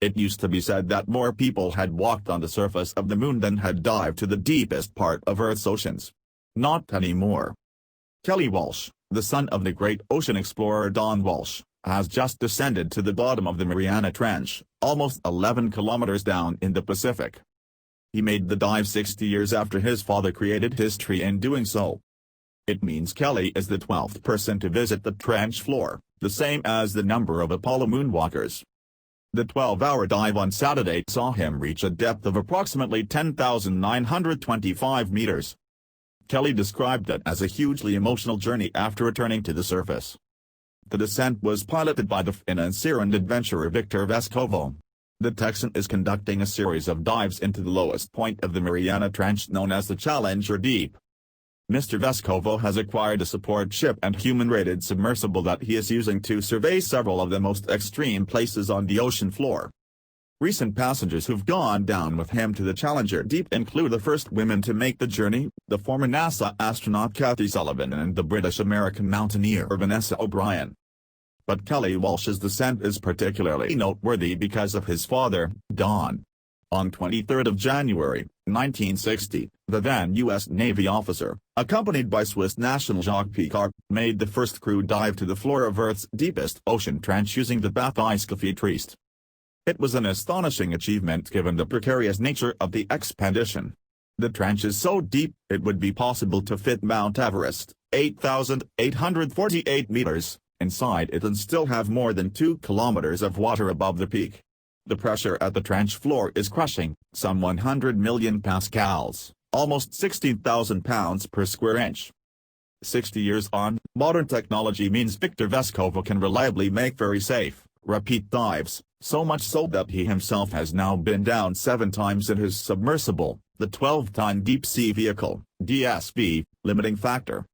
It used to be said that more people had walked on the surface of the moon than had dived to the deepest part of Earth's oceans. Not anymore. Kelly Walsh, the son of the great ocean explorer Don Walsh, has just descended to the bottom of the Mariana Trench, almost 11 kilometers down in the Pacific. He made the dive 60 years after his father created history in doing so. It means Kelly is the 12th person to visit the trench floor, the same as the number of Apollo moonwalkers. The 12-hour dive on Saturday saw him reach a depth of approximately 10,925 meters. Kelly described it as a hugely emotional journey after returning to the surface. The descent was piloted by the financier and adventurer Victor Vescovo. The Texan is conducting a series of dives into the lowest point of the Mariana Trench known as the Challenger Deep. Mr. Vescovo has acquired a support ship and human-rated submersible that he is using to survey several of the most extreme places on the ocean floor. Recent passengers who've gone down with him to the Challenger Deep include the first women to make the journey, the former NASA astronaut Cathy Sullivan and the British-American mountaineer Vanessa O'Brien. But Kelly Walsh's descent is particularly noteworthy because of his father, Don. On 23 January, 1960, the then U.S. Navy officer, accompanied by Swiss national Jacques Picard, made the first crew dive to the floor of Earth's deepest ocean trench using the Bathyscaphe Trieste. It was an astonishing achievement given the precarious nature of the expedition. The trench is so deep, it would be possible to fit Mount Everest, 8,848 meters, inside it and still have more than 2 kilometers of water above the peak. The pressure at the trench floor is crushing, some 100 million pascals, almost 16,000 pounds per square inch. 60 years on, modern technology means Victor Vescovo can reliably make very safe, repeat dives, so much so that he himself has now been down 7 times in his submersible, the 12-ton deep-sea vehicle, DSV, limiting factor.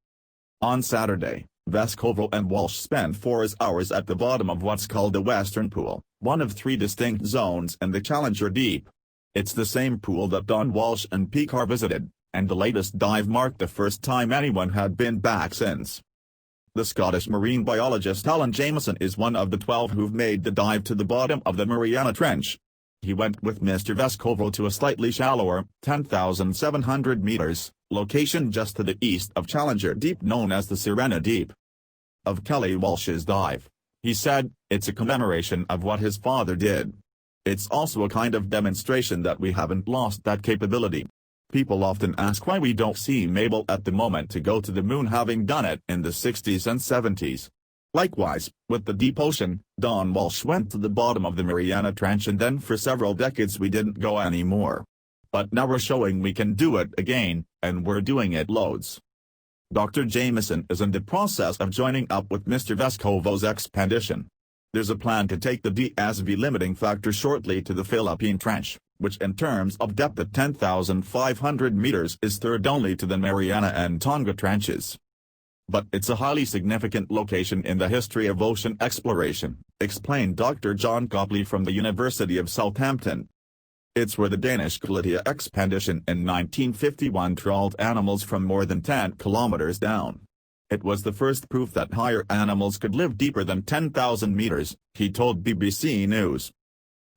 On Saturday, Vescovo and Walsh spent 4 hours at the bottom of what's called the Western Pool, one of 3 distinct zones in the Challenger Deep. It's the same pool that Don Walsh and Picard visited, and the latest dive marked the first time anyone had been back since. The Scottish marine biologist Alan Jameson is one of the 12 who've made the dive to the bottom of the Mariana Trench. He went with Mr. Vescovo to a slightly shallower, 10,700 meters, location just to the east of Challenger Deep known as the Sirena Deep. Of Kelly Walsh's dive, he said, "It's a commemoration of what his father did. It's also a kind of demonstration that we haven't lost that capability. People often ask why we don't seem able at the moment to go to the moon having done it in the 60s and 70s. Likewise, with the deep ocean, Don Walsh went to the bottom of the Mariana Trench and then for several decades we didn't go anymore. But now we're showing we can do it again, and we're doing it loads." Dr. Jameson is in the process of joining up with Mr. Vescovo's expedition. There's a plan to take the DSV limiting factor shortly to the Philippine Trench, which in terms of depth at 10,500 meters is third only to the Mariana and Tonga trenches. But it's a highly significant location in the history of ocean exploration, explained Dr. John Copley from the University of Southampton. It's where the Danish Godhuli expedition in 1951 trawled animals from more than 10 kilometers down. It was the first proof that higher animals could live deeper than 10,000 meters, he told BBC News.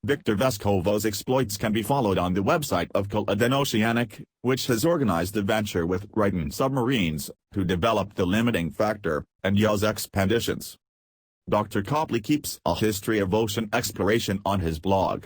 Victor Vescovo's exploits can be followed on the website of Culloden Oceanic, which has organized the venture with Triton Submarines, who developed the limiting factor, and Ya's expeditions. Dr. Copley keeps a history of ocean exploration on his blog.